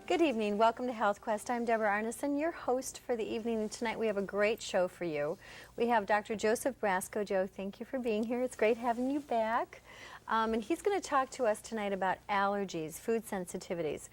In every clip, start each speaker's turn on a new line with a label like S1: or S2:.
S1: Good evening. Welcome to Health Quest. I'm Deborah Arneson, your host for the evening. And tonight we have a great show for you. We have Dr. Joseph Brasco. Joe, thank you for being here. It's great having you back. And he's going to talk to us tonight about allergies, food sensitivities.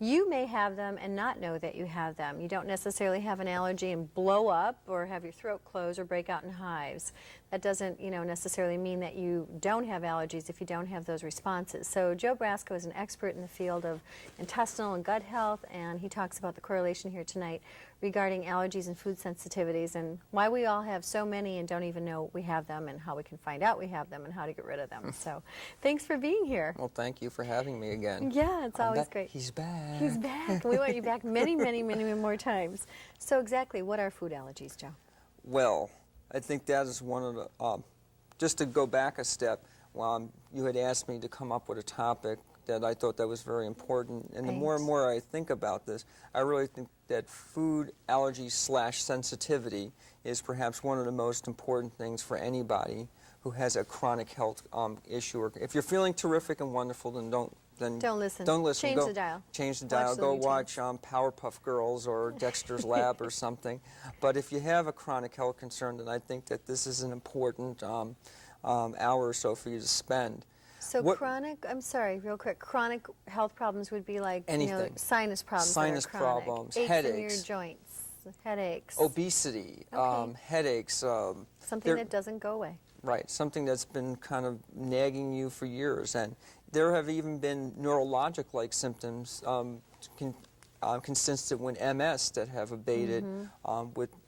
S1: You may have them and not know that you have them. You don't necessarily have an allergy and blow up or have your throat close or break out in hives. That doesn't, necessarily mean that you don't have allergies if you don't have those responses. So Joe Brasco is an expert in the field of intestinal and gut health, and he talks about the correlation here tonight regarding allergies and food sensitivities and why we all have so many and don't even know we have them, and how we can find out we have them and how to get rid of them. So thanks for being here.
S2: Well, thank you for having me again.
S1: Yeah, it's always great.
S2: He's back.
S1: He's back. We want you back many, many, many more times. So exactly, what are food allergies, Joe?
S2: Well, I think that is one of the, just to go back a step, you had asked me to come up with a topic that I thought that was very important. And the more and more I think about this, I really think that food allergy / sensitivity is perhaps one of the most important things for anybody who has a chronic health issue. Or if you're feeling terrific and wonderful, then don't listen. Don't listen.
S1: Change the dial.
S2: Change the dial. Go watch Powerpuff Girls or Dexter's Lab or something. But if you have a chronic health concern, then I think that this is an important hour or so for you to spend.
S1: So I'm sorry, real quick, chronic health problems would be like
S2: anything.
S1: Sinus problems.
S2: Sinus problems,
S1: aches
S2: headaches.
S1: in your joints, headaches.
S2: Obesity, headaches.
S1: Something that doesn't go away.
S2: Right, something that's been kind of nagging you for years. And there have even been neurologic-like symptoms consistent with MS that have abated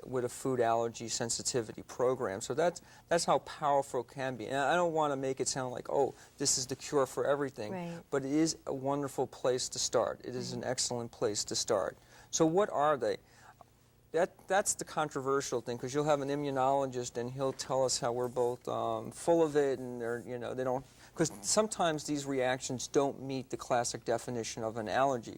S2: with a food allergy sensitivity program. So that's how powerful it can be. And I don't want to make it sound like, oh, this is the cure for everything.
S1: Right.
S2: But it is a wonderful place to start. It is an excellent place to start. So what are they? That's the controversial thing, because you'll have an immunologist and he'll tell us how we're both full of it, and they don't, because sometimes these reactions don't meet the classic definition of an allergy.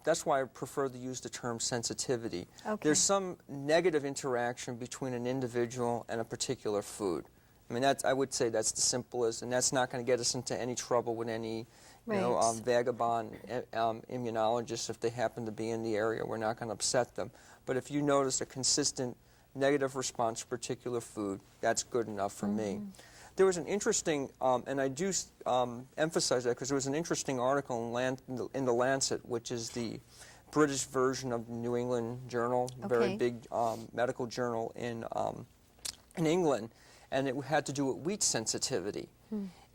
S2: That's why I prefer to use the term sensitivity.
S1: Okay.
S2: There's some negative interaction between an individual and a particular food. I mean, I would say that's the simplest, and that's not going to get us into any trouble with any vagabond immunologists if they happen to be in the area. We're not going to upset them. But if you notice a consistent negative response to a particular food, that's good enough for me. There was an interesting, and I do emphasize that because there was an interesting article in the Lancet, which is the British version of the New England Journal, a very big medical journal in England, and it had to do with wheat sensitivity.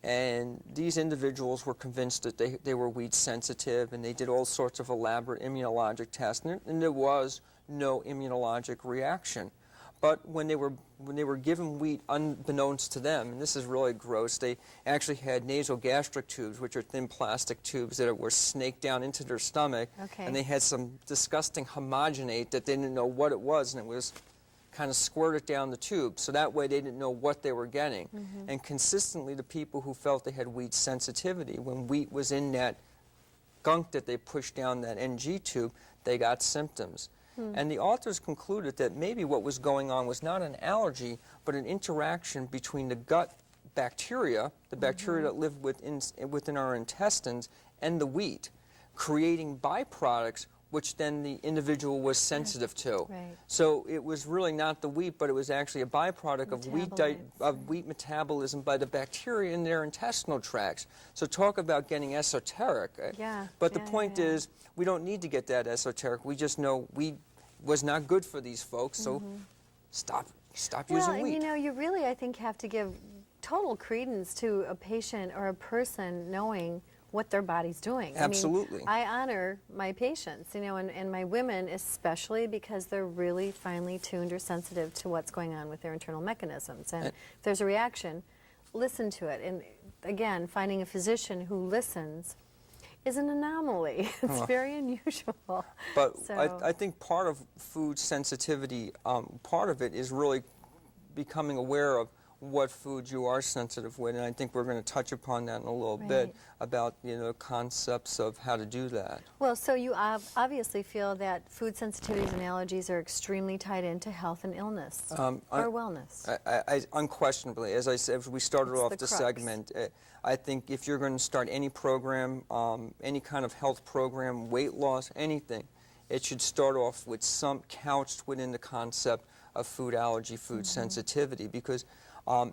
S2: And these individuals were convinced that they were wheat sensitive, and they did all sorts of elaborate immunologic tests, and there was no immunologic reaction. But when they were given wheat unbeknownst to them, and this is really gross, they actually had nasogastric tubes, which are thin plastic tubes that were snaked down into their stomach, and they had some disgusting homogenate that they didn't know what it was, and it was kind of squirted down the tube, so that way they didn't know what they were getting. And consistently, the people who felt they had wheat sensitivity, when wheat was in that gunk that they pushed down that NG tube, they got symptoms. And the authors concluded that maybe what was going on was not an allergy, but an interaction between the gut bacteria, the bacteria that live within our intestines, and the wheat, creating byproducts which then the individual was sensitive to. So it was really not the wheat, but it was actually a byproduct of wheat metabolism by the bacteria in their intestinal tracts. So talk about getting esoteric. But the point is, we don't need to get that esoteric. We just know wheat was not good for these folks, so stop using wheat.
S1: Well, you really, I think, have to give total credence to a patient or a person knowing what their body's doing.
S2: Absolutely.
S1: I honor my patients, and my women especially, because they're really finely tuned or sensitive to what's going on with their internal mechanisms. And if there's a reaction, listen to it. And again, finding a physician who listens is an anomaly. It's very unusual.
S2: But I think part of food sensitivity, part of it is really becoming aware of what foods you are sensitive with, and I think we're going to touch upon that in a little bit about concepts of how to do that.
S1: Well, so you obviously feel that food sensitivities and allergies are extremely tied into health and illness or wellness.
S2: I unquestionably, as I said, we started off the segment. I think if you're going to start any program, any kind of health program, weight loss, anything, it should start off with some couched within the concept of food allergy, food sensitivity, because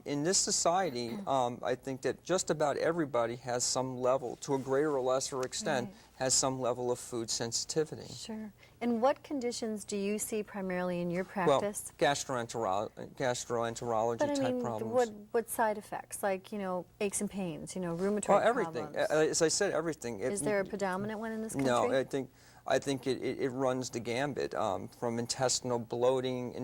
S2: in this society, I think that just about everybody has some level, to a greater or lesser extent, has some level of food sensitivity.
S1: Sure. And what conditions do you see primarily in your practice?
S2: Well, gastroenterology type problems.
S1: What side effects? Like, aches and pains, rheumatoid
S2: well, everything.
S1: problems?
S2: As I said, everything.
S1: Is there a predominant one in this country?
S2: No, I think it runs the gambit, from intestinal bloating,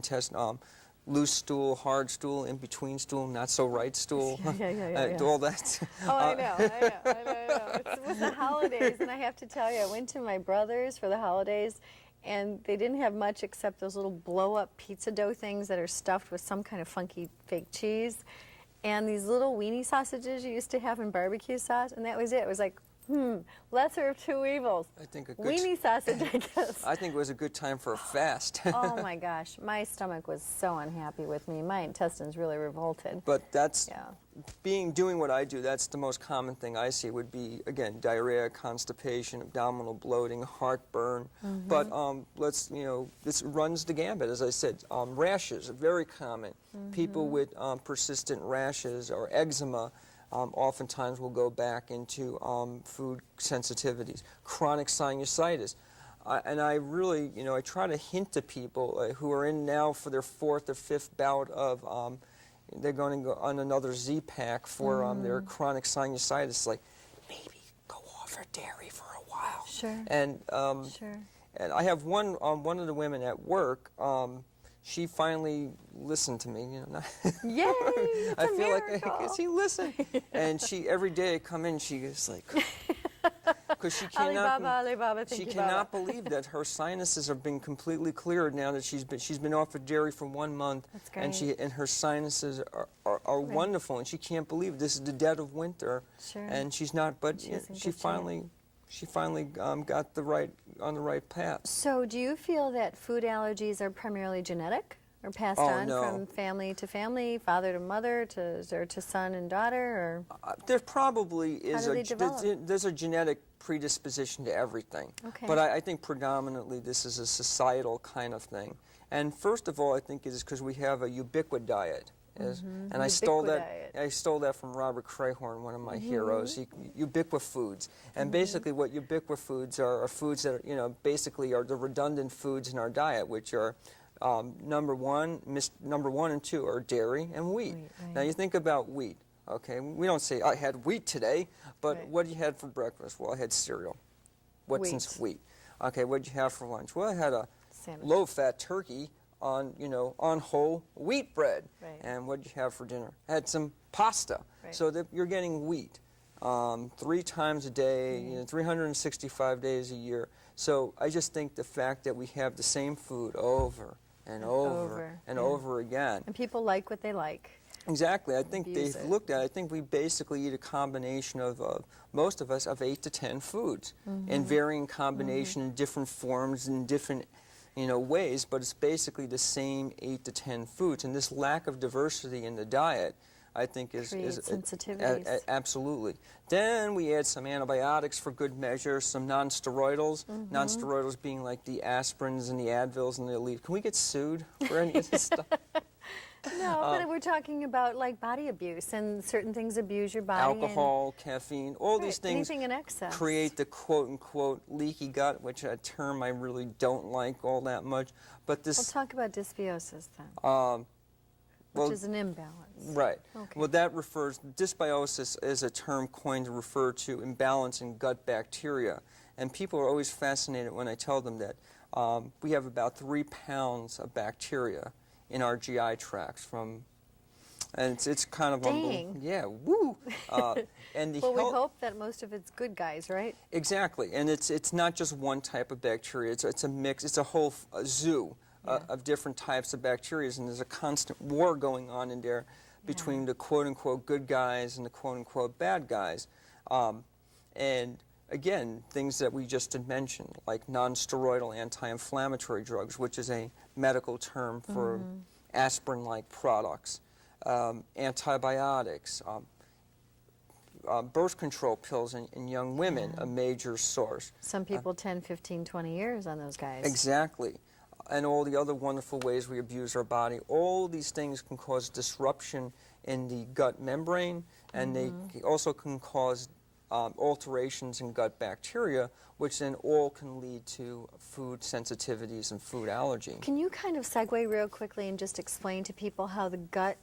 S2: loose stool, hard stool, in-between stool, not-so-right stool, all that.
S1: Oh, I know. It was the holidays, and I have to tell you, I went to my brother's for the holidays, and they didn't have much except those little blow-up pizza dough things that are stuffed with some kind of funky fake cheese, and these little weenie sausages you used to have in barbecue sauce, and that was it. It was like, lesser of two evils.
S2: I think a good
S1: weenie sausage, I guess.
S2: I think it was a good time for a fast.
S1: Oh my gosh, my stomach was so unhappy with me. My intestines really revolted.
S2: But that's doing what I do. That's the most common thing I see would be, again, diarrhea, constipation, abdominal bloating, heartburn. But this runs the gambit, as I said. Rashes are very common. People with persistent rashes or eczema. Oftentimes will go back into food sensitivities, chronic sinusitis. And I really, I try to hint to people who are in now for their fourth or fifth bout of, they're going to go on another Z-Pack for their chronic sinusitis, like, maybe go off of dairy for a while.
S1: Sure.
S2: And, and I have one of the women at work, she finally listened to me.
S1: Yay! It's
S2: I
S1: a
S2: feel
S1: miracle.
S2: like she listened, and she every day I come in, she is like, because she cannot believe that her sinuses have been completely cleared now that she's been off of dairy for 1 month,
S1: That's great.
S2: and her sinuses are wonderful, and she can't believe this is the dead of winter, and she's not, but she finally got on the right path.
S1: So do you feel that food allergies are primarily genetic or passed on from family to family, father to mother, to son and daughter? Or
S2: there probably is
S1: there's
S2: a genetic predisposition to everything.
S1: Okay.
S2: But I think predominantly this is a societal kind of thing. And first of all, I think it is because we have a ubiquit diet. And I stole that from Robert Crayhorn, one of my heroes. Ubiquit foods, and basically what ubiquit foods are foods that basically are the redundant foods in our diet, which are number one and two are dairy and wheat. Now you think about wheat. Okay, we don't say I had wheat today, but what you had for breakfast? Well, I had cereal. What's in wheat? Okay, what did you have for lunch? Well, I had a low-fat turkey on whole wheat bread. And what did you have for dinner? I had some pasta. So that you're getting wheat 3 times a day, 365 days a year. So I just think the fact that we have the same food over and over and over again.
S1: And people like what they like.
S2: Exactly. I think they've looked at it. I think we basically eat a combination of, most of us, of 8 to 10 foods in varying combination, in different forms, in different ways, but it's basically the same 8 to 10 foods. And this lack of diversity in the diet, I think, is
S1: sensitivities.
S2: Absolutely. Then we add some antibiotics for good measure, some non-steroidals. Non-steroidals being like the aspirins and the Advils and the Aleve. Can we get sued for any of this stuff?
S1: No, but we're talking about like body abuse, and certain things abuse your body.
S2: Alcohol, caffeine, all these things
S1: anything in excess
S2: create the quote-unquote leaky gut, which a term I really don't like all that much. But this.
S1: We'll talk about dysbiosis then, which is an imbalance.
S2: Right. Okay. Well, that refers, dysbiosis is a term coined to refer to imbalance in gut bacteria. And people are always fascinated when I tell them that we have about 3 pounds of bacteria in our GI tracts and it's kind of unbelievable. Yeah, woo! And
S1: well, we hope that most of it's good guys, right?
S2: Exactly, and it's not just one type of bacteria. It's a mix. It's a whole zoo of different types of bacteria, and there's a constant war going on in there. between the quote-unquote good guys and the quote-unquote bad guys. And again, things that we just had mentioned, like non-steroidal anti-inflammatory drugs, which is a medical term for aspirin-like products, antibiotics, birth control pills in young women, a major source.
S1: Some people 10, 15, 20 years on those guys.
S2: Exactly. And all the other wonderful ways we abuse our body. All these things can cause disruption in the gut membrane, and they also can cause alterations in gut bacteria, which then all can lead to food sensitivities and food allergy.
S1: Can you kind of segue real quickly and just explain to people how the gut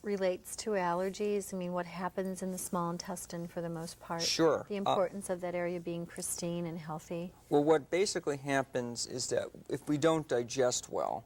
S1: relates to allergies? I mean, what happens in the small intestine for the most part?
S2: Sure.
S1: The importance of that area being pristine and healthy?
S2: Well, what basically happens is that if we don't digest well,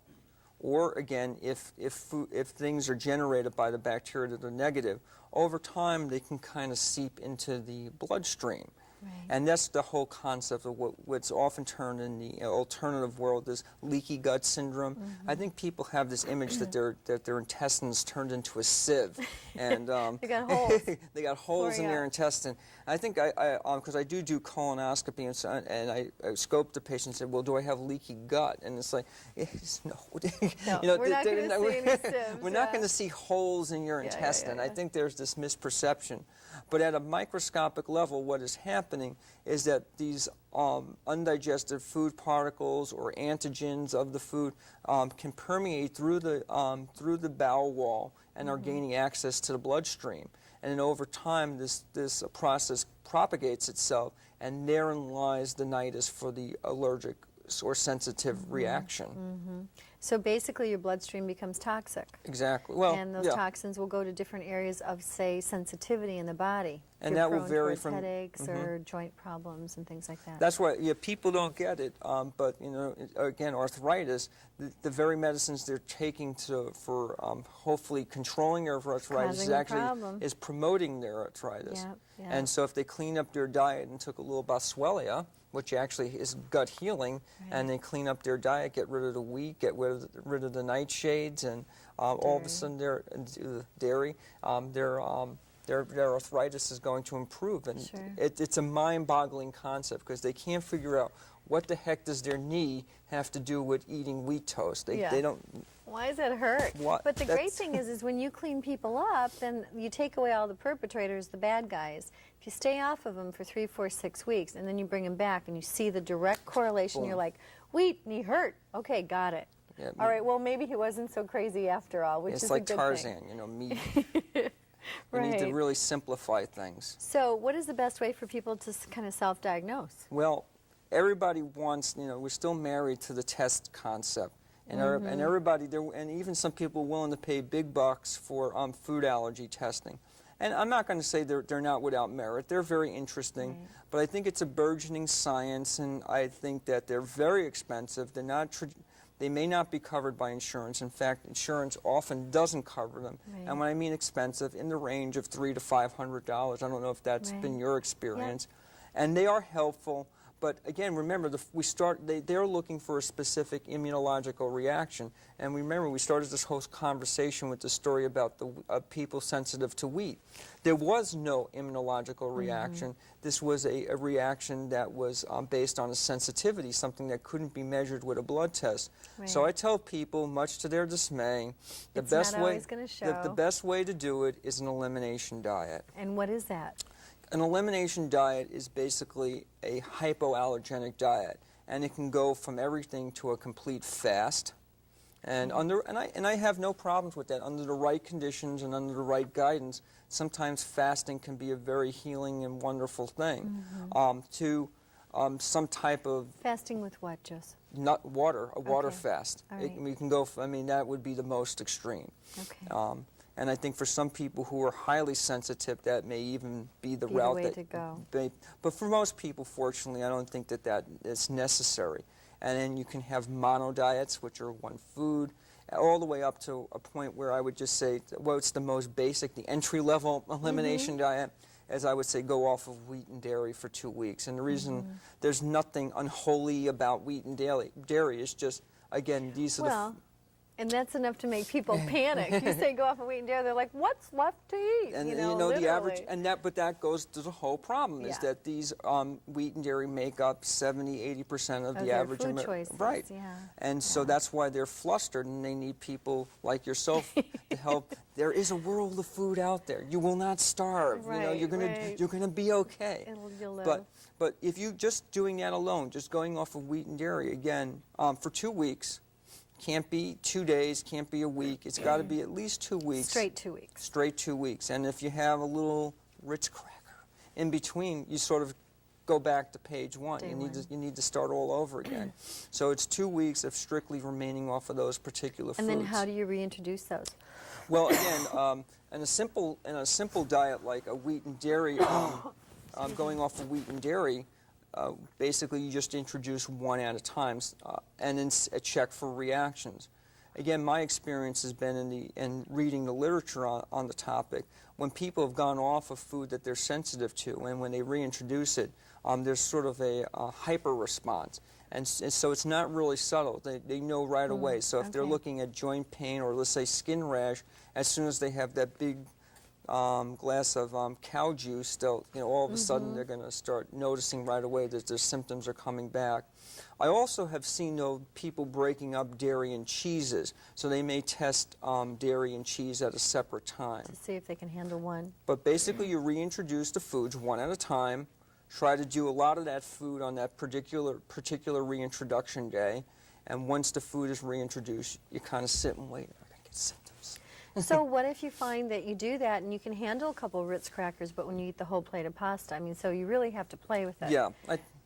S2: or again, if things are generated by the bacteria that are negative, over time they can kind of seep into the bloodstream.
S1: Right.
S2: And that's the whole concept of what's often termed in the alternative world as leaky gut syndrome. I think people have this image that their intestines turned into a sieve, and
S1: they got holes.
S2: they got holes in their intestine. I think because I do colonoscopy, and I scope the patient and say, well, do I have leaky gut? And it's like, no.
S1: No, we're not going to see any sieves.
S2: We're not going to see holes in your intestine. I think there's this misperception. But at a microscopic level, what is happening is that these undigested food particles or antigens of the food can permeate through the bowel wall and are gaining access to the bloodstream. And then over time, this process propagates itself, and therein lies the nidus for the allergic or sensitive reaction.
S1: So basically your bloodstream becomes toxic.
S2: Exactly. Well,
S1: and those toxins will go to different areas of, say, sensitivity in the body.
S2: And that will vary from
S1: headaches or joint problems and things like that.
S2: That's why people don't get it. But again, arthritis, the very medicines they're taking for hopefully controlling their arthritis is promoting their arthritis. And so if they clean up their diet and took a little boswellia, which actually is gut healing, and they clean up their diet, get rid of the wheat, get rid of the nightshades, and all of a sudden their dairy, their arthritis is going to improve. And it's a mind-boggling concept because they can't figure out what the heck does their knee have to do with eating wheat toast. They don't.
S1: Why does it hurt? But the great thing is when you clean people up, then you take away all the perpetrators, the bad guys. If you stay off of them for 3, 4, 6 weeks, and then you bring them back and you see the direct correlation, you're like, wheat, knee hurt. Okay, got it.
S2: Yeah,
S1: all right, well, maybe he wasn't so crazy after all, which is
S2: like
S1: a good
S2: Tarzan,
S1: thing.
S2: meat. We need to really simplify things.
S1: So what is the best way for people to kind of self-diagnose?
S2: Well, everybody wants, we're still married to the test concept. And, and everybody, and even some people are willing to pay big bucks for food allergy testing. And I'm not going to say they're not without merit. They're very interesting. But I think it's a burgeoning science, and I think that they're very expensive. They're not they may not be covered by insurance. In fact, insurance often doesn't cover them. And when I mean expensive, in the range of $300 to $500. I don't know if that's been your experience. And they are helpful. But again, remember, they're looking for a specific immunological reaction. And remember, we started this whole conversation with the story about the people sensitive to wheat. There was no immunological reaction. This was a reaction that was based on a sensitivity, something that couldn't be measured with a blood test. So I tell people, much to their dismay, the best way to do it is an elimination diet.
S1: And what is that?
S2: An elimination diet is basically a hypoallergenic diet, and it can go from everything to a complete fast. And I have no problems with that. Under the right conditions and under the right guidance, sometimes fasting can be a very healing and wonderful thing. Some type of
S1: fasting with what, Joseph?
S2: A water fast. We can go. That would be the most extreme.
S1: Okay.
S2: And I think for some people who are highly sensitive, that may even be the route
S1: way to go.
S2: But for most people, fortunately, I don't think that is necessary. And then you can have mono diets, which are one food, all the way up to a point where I would just say, well, it's the most basic, the entry-level elimination diet, as I would say, go off of wheat and dairy for 2 weeks. And the reason there's nothing unholy about wheat and dairy is just, again, these are
S1: And that's enough to make people panic. You say go off of wheat and dairy, they're like, what's left to eat?
S2: And
S1: literally.
S2: the average, but that goes to the whole problem is that these wheat and dairy make up 70–80% of the average
S1: food choices,
S2: right?
S1: Yeah.
S2: And so that's why they're flustered, and they need people like yourself to help. There is a world of food out there. You will not starve.
S1: Right,
S2: you're gonna be okay.
S1: You'll live.
S2: But if you just doing that alone, just going off of wheat and dairy again for 2 weeks. Can't be 2 days, can't be a week. It's got to be at least 2 weeks.
S1: Straight 2 weeks.
S2: Straight 2 weeks. And if you have a little Ritz cracker in between, you sort of go back to page one. You need to start all over again. So it's 2 weeks of strictly remaining off of those particular foods.
S1: And then how do you reintroduce those?
S2: Well, again, in a simple diet like a wheat and dairy, going off of wheat and dairy. Basically, you just introduce one at a time and then check for reactions. Again, my experience has been in reading the literature on the topic. When people have gone off of food that they're sensitive to, and when they reintroduce it, there's sort of a hyper response. And so it's not really subtle. They know right away. So if they're looking at joint pain or, let's say, skin rash, as soon as they have that big glass of cow juice, all of a sudden they're going to start noticing right away that their symptoms are coming back. I also have seen people breaking up dairy and cheeses, so they may test dairy and cheese at a separate time.
S1: To see if they can handle one.
S2: But basically you reintroduce the foods one at a time, try to do a lot of that food on that particular reintroduction day, and once the food is reintroduced, you kind of sit and wait. I get symptoms.
S1: So what if you find that you do that and you can handle a couple of Ritz crackers, but when you eat the whole plate of pasta, I mean, so you really have to play with it.
S2: Yeah.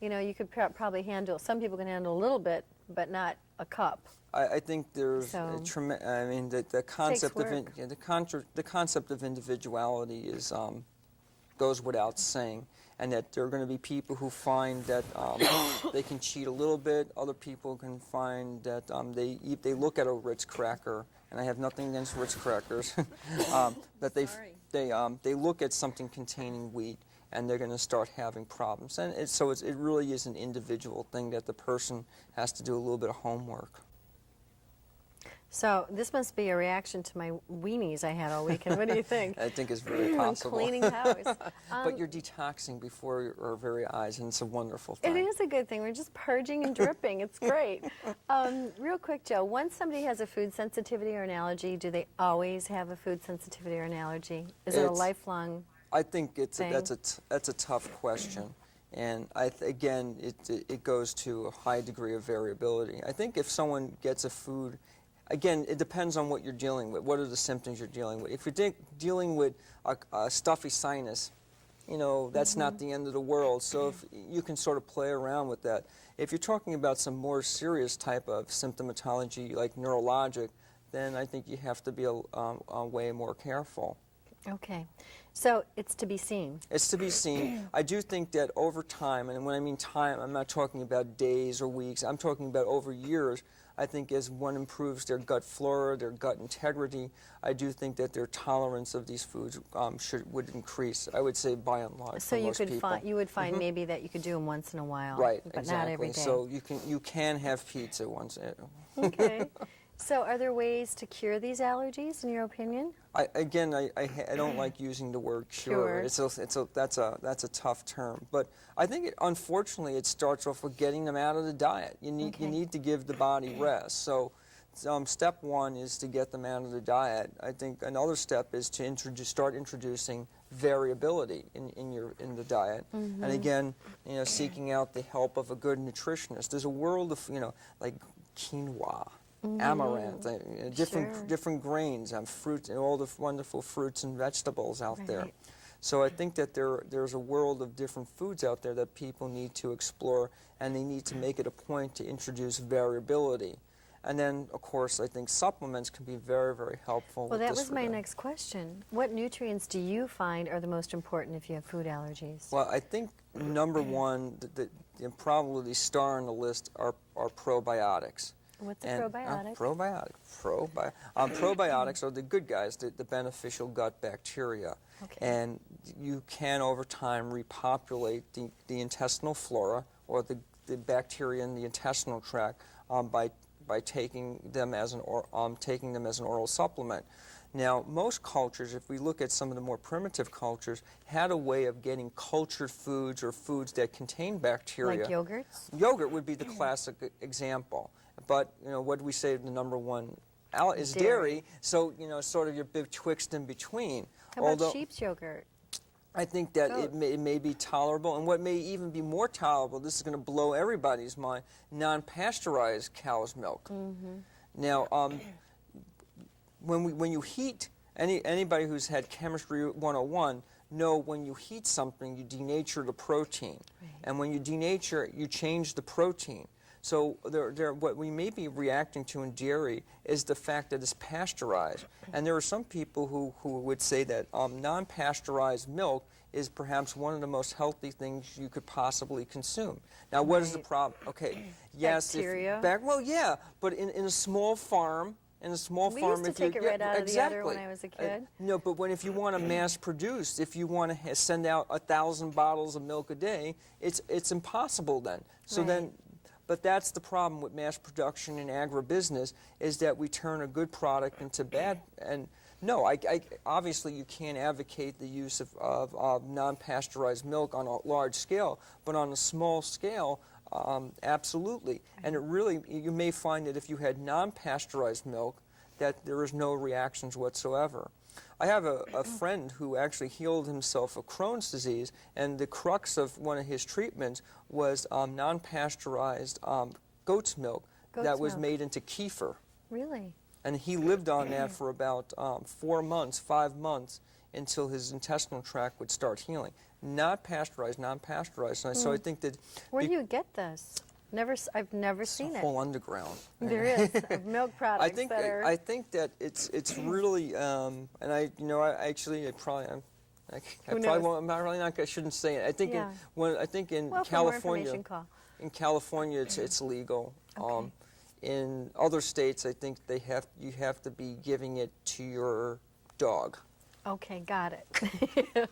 S1: You could probably handle, some people can handle a little bit, but not a cup.
S2: I think there's I mean, the concept of the concept of individuality goes without saying, and that there are going to be people who find that they can cheat a little bit. Other people can find that they look at a Ritz cracker, and I have nothing against Ritz crackers, that they look at something containing wheat, and they're going to start having problems. And it really is an individual thing that the person has to do a little bit of homework.
S1: So this must be a reaction to my weenies I had all weekend. What do you think?
S2: I think it's very possible.
S1: Cleaning house.
S2: But you're detoxing before our very eyes, and it's a wonderful thing.
S1: It is a good thing. We're just purging and dripping. It's great. Real quick, Joe, once somebody has a food sensitivity or an allergy, do they always have a food sensitivity or an allergy? Is it a lifelong
S2: I think
S1: thing?
S2: that's a tough question. And again, it goes to a high degree of variability. I think if someone gets a food, again, it depends on what you're dealing with. What are the symptoms you're dealing with? If you're dealing with a stuffy sinus, that's not the end of the world. So if you can sort of play around with that. If you're talking about some more serious type of symptomatology, like neurologic, then I think you have to be way more careful.
S1: Okay. So it's to be seen.
S2: It's to be seen. I do think that over time, and when I mean time, I'm not talking about days or weeks, I'm talking about over years. I think as one improves their gut flora, their gut integrity, I do think that their tolerance of these foods would increase. I would say by and large.
S1: So
S2: for most people.
S1: You would find maybe that you could do them once in a while,
S2: right?
S1: But
S2: exactly.
S1: not every day.
S2: So you can have pizza once.
S1: Okay. So are there ways to cure these allergies, in your opinion?
S2: I don't like using the word cure. That's a tough term. But I think, unfortunately, it starts off with getting them out of the diet. You need to give the body rest. So step one is to get them out of the diet. I think another step is to start introducing variability in the diet. And again, seeking out the help of a good nutritionist. There's a world of, like quinoa, amaranth, different grains and fruit, and all the wonderful fruits and vegetables out there. So I think that there's a world of different foods out there that people need to explore, and they need to make it a point to introduce variability. And then, of course, I think supplements can be very, very helpful.
S1: Well, that was my next question. What nutrients do you find are the most important if you have food allergies?
S2: Well, I think number one, the probably star on the list are probiotics.
S1: What's a probiotic?
S2: Probiotics are the good guys, the beneficial gut bacteria.
S1: Okay.
S2: And you can, over time, repopulate the intestinal flora or the bacteria in the intestinal tract by by taking them as an oral supplement. Now, most cultures, if we look at some of the more primitive cultures, had a way of getting cultured foods or foods that contain bacteria.
S1: Like yogurts?
S2: Yogurt would be the classic example. But, what do we say the number one is dairy. So, sort of your betwixt and between.
S1: How about sheep's yogurt?
S2: I think that it may be tolerable, and what may even be more tolerable, this is going to blow everybody's mind, non-pasteurized cow's milk. Now, when you heat, anybody who's had Chemistry 101 know when you heat something, you denature the protein. Right. And when you denature it, you change the protein. So what we may be reacting to in dairy is the fact that it's pasteurized. And there are some people who would say that non-pasteurized milk is perhaps one of the most healthy things you could possibly consume. Now, what is the problem? Okay, yes.
S1: Bacteria?
S2: Well, yeah, but in a small farm,
S1: we used to take it right out of the udder when I was a kid.
S2: No, but if you want to mass produce, if you want to send out 1,000 bottles of milk a day, it's impossible then. So but that's the problem with mass production in agribusiness, is that we turn a good product into bad. And no, obviously you can't advocate the use of non-pasteurized milk on a large scale, but on a small scale, absolutely. And you may find that if you had non-pasteurized milk, that there is no reactions whatsoever. I have a friend who actually healed himself of Crohn's disease, and the crux of one of his treatments was non-pasteurized goat's milk that was made into kefir. Really? And he lived on that for about 4 months, 5 months, until his intestinal tract would start healing. Not pasteurized, non-pasteurized. And so I think that...
S1: Where do you get this? I've never seen it.
S2: It's a whole underground.
S1: There is milk products
S2: I think that it's really, and I probably won't. I'm really not. I shouldn't say it. I think in California, it's legal.
S1: Okay.
S2: In other states, I think you have to be giving it to your dog.
S1: Okay, got it.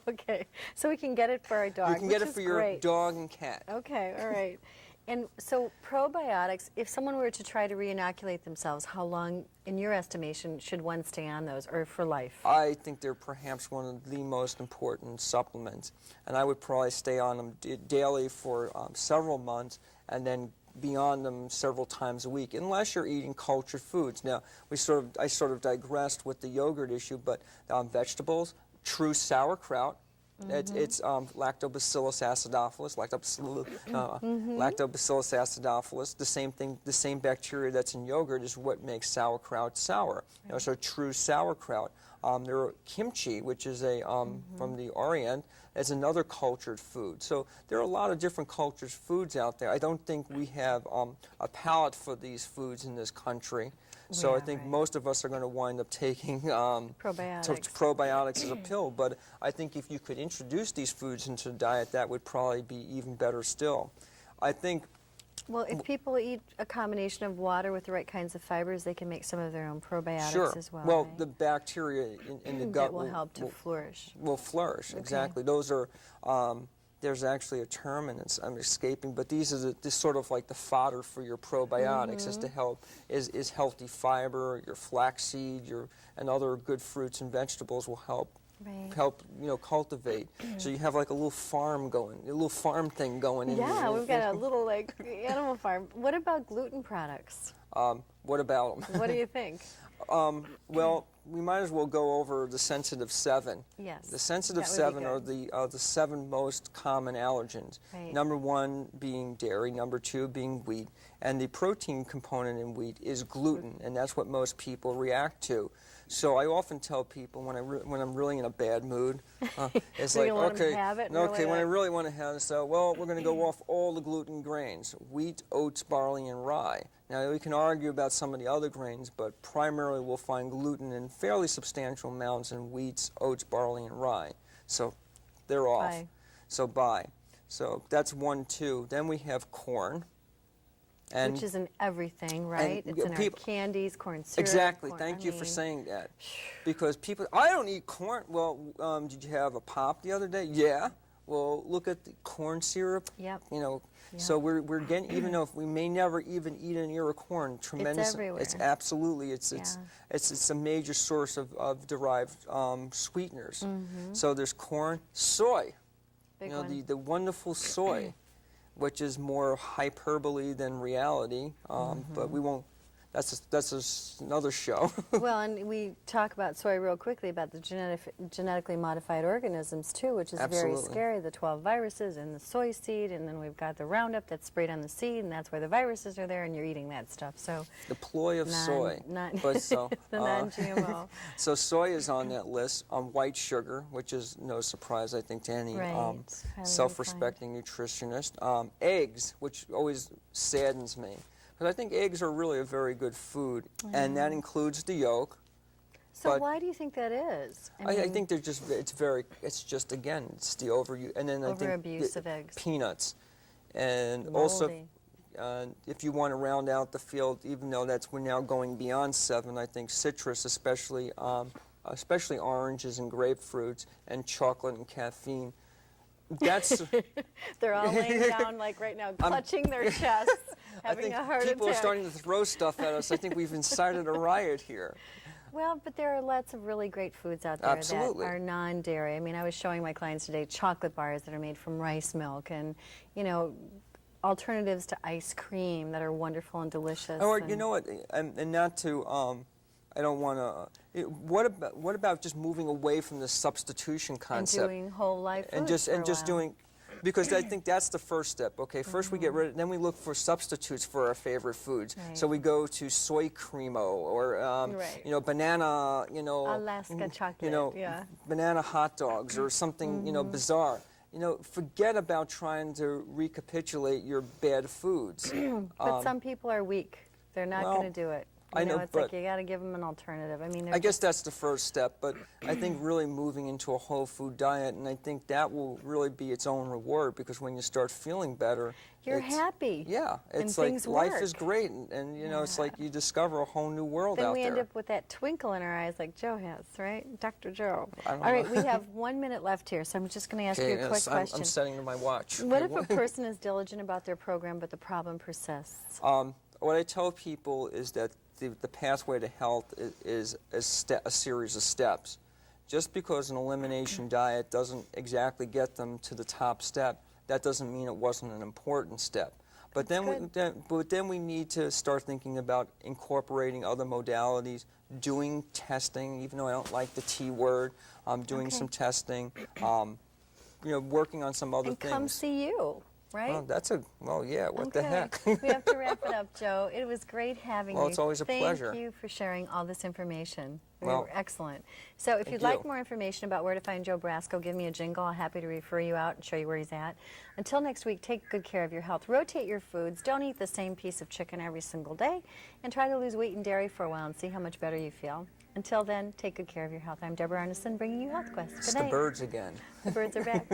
S1: Okay, so we can get it for our dog.
S2: You can get it for your dog and cat.
S1: Okay, all right. And so probiotics, if someone were to try to re-inoculate themselves, how long, in your estimation, should one stay on those, or for life?
S2: I think they're perhaps one of the most important supplements, and I would probably stay on them daily for several months, and then beyond them several times a week, unless you're eating cultured foods. Now, I sort of digressed with the yogurt issue, but vegetables, true sauerkraut. It's Lactobacillus acidophilus, Lactobacillus acidophilus. The same thing, the same bacteria that's in yogurt is what makes sauerkraut sour. So true sauerkraut. There are kimchi, which is from the Orient. It's another cultured food. So there are a lot of different cultured foods out there. I don't think we have a palate for these foods in this country. So I think most of us are going to wind up taking probiotics as a pill. But I think if you could introduce these foods into the diet, that would probably be even better still. I think...
S1: Well, if people eat a combination of water with the right kinds of fibers, they can make some of their own probiotics as well.
S2: Well, the bacteria in the gut
S1: will help to flourish.
S2: Will flourish, exactly. Those are... there's actually a term, and I'm escaping, but these are this sort of like the fodder for your probiotics is to help, is healthy fiber, your flaxseed, and other good fruits and vegetables will help cultivate. So you have like a little farm going, a little farm thing going in.
S1: Yeah, we've got a little like animal farm. What about gluten products?
S2: What about them?
S1: What do you think?
S2: Well, we might as well go over the sensitive 7.
S1: Yes.
S2: The sensitive 7 are the 7 most common allergens.
S1: Right.
S2: Number 1 being dairy, number 2 being wheat, and the protein component in wheat is gluten, and that's what most people react to. So I often tell people when I'm really in a bad mood, it's like, okay, when I really want to have it, so well, we're going to go off all the gluten grains: wheat, oats, barley, and rye. Now we can argue about some of the other grains, but primarily we'll find gluten in fairly substantial amounts in wheats, oats, barley, and rye. So they're off. So bye. So that's 1, 2. Then we have corn.
S1: Which is in everything, right? It's in our candies, corn syrup.
S2: Exactly. Thank you for saying that. Because people, I don't eat corn. Well, did you have a pop the other day? Yeah. Well, look at the corn syrup.
S1: Yep.
S2: You know,
S1: Yep.
S2: so we're getting, even though if we may never even eat an ear of corn, tremendous.
S1: It's everywhere.
S2: It's absolutely. It's
S1: Yeah.
S2: it's a major source of derived sweeteners.
S1: Mm-hmm.
S2: So there's corn, soy.
S1: Big
S2: You know,
S1: one.
S2: the wonderful soy, which is more hyperbole than reality. But we won't. That's another show.
S1: Well, and we talk about soy real quickly, about the genetically modified organisms too, which is very
S2: Absolutely.
S1: scary. The 12 viruses in the soy seed, and then we've got the Roundup that's sprayed on the seed, and that's where the viruses are there, and you're eating that stuff. So
S2: The ploy of soy.
S1: the non-GMO.
S2: So soy is on that list. White sugar, which is no surprise, I think, to any
S1: Right. Highly
S2: self-respecting nutritionist. Eggs, which always saddens me. But I think eggs are really a very good food, and that includes the yolk.
S1: So
S2: But
S1: why do you think that is?
S2: I
S1: mean,
S2: think they're just, it's just, again, it's the overuse. And then I think
S1: Overabuse of eggs.
S2: peanuts. And
S1: Moldy.
S2: also, if you want to round out the field, even though we're now going beyond 7, I think citrus, especially oranges and grapefruits, and chocolate and caffeine. That's
S1: they're all laying down like right now, clutching their chests,
S2: I
S1: having
S2: think
S1: a heart
S2: people
S1: attack.
S2: are starting to throw stuff at us. I think we've incited a riot here.
S1: Well, but there are lots of really great foods out there
S2: Absolutely.
S1: that are non-dairy. I mean, I was showing my clients today chocolate bars that are made from rice milk, and you know, alternatives to ice cream that are wonderful and delicious.
S2: Or
S1: and
S2: you know what? And not to. I don't want to. What about just moving away from the substitution concept
S1: doing whole life
S2: and
S1: foods for a
S2: just
S1: while.
S2: doing, because I think that's the first step. Okay, first we get rid of, then we look for substitutes for our favorite foods.
S1: Right.
S2: So we go to soy cremo or
S1: Right.
S2: you know, banana, you know,
S1: Alaska chocolate,
S2: you know,
S1: yeah.
S2: banana hot dogs or something, you know, bizarre. You know, forget about trying to recapitulate your bad foods.
S1: But some people are weak. They're not
S2: well,
S1: going to do it.
S2: I know,
S1: it's
S2: but
S1: like you got to give them an alternative. I mean,
S2: I guess that's the first step, but I think really moving into a whole food diet, and I think that will really be its own reward, because when you start feeling better,
S1: you're
S2: it's-
S1: happy.
S2: Yeah,
S1: and
S2: it's like
S1: things
S2: life
S1: work.
S2: is great, and you know, it's like you discover a whole new world
S1: Then
S2: out
S1: we
S2: there.
S1: end up with that twinkle in our eyes like Joe has, right? Dr. Joe.
S2: I don't
S1: All right,
S2: know.
S1: we have 1 minute left here, so I'm just going to ask
S2: Okay,
S1: you a quick
S2: yes,
S1: question.
S2: I'm setting to my watch.
S1: What
S2: Okay,
S1: if a person is diligent about their program, but the problem persists?
S2: What I tell people is that the pathway to health is a series of steps. Just because an elimination diet doesn't exactly get them to the top step, that doesn't mean it wasn't an important step. But then we need to start thinking about incorporating other modalities, doing testing, even though I don't like the T word, doing some testing, you know, working on some other
S1: And
S2: things.
S1: come see you, right?
S2: Well, yeah, what
S1: Okay.
S2: the heck?
S1: We have to wrap it up, Joe. It was great having you.
S2: Well, it's always a pleasure.
S1: Thank you for sharing all this information. You
S2: Well,
S1: were excellent. So if
S2: thank
S1: you'd like
S2: you.
S1: more information about where to find Joe Brasco, give me a jingle. I'm happy to refer you out and show you where he's at. Until next week, take good care of your health. Rotate your foods. Don't eat the same piece of chicken every single day. And try to lose wheat and dairy for a while and see how much better you feel. Until then, take good care of your health. I'm Deborah Arneson, bringing you Health Quest. Good
S2: It's
S1: night.
S2: the birds again.
S1: The birds are back.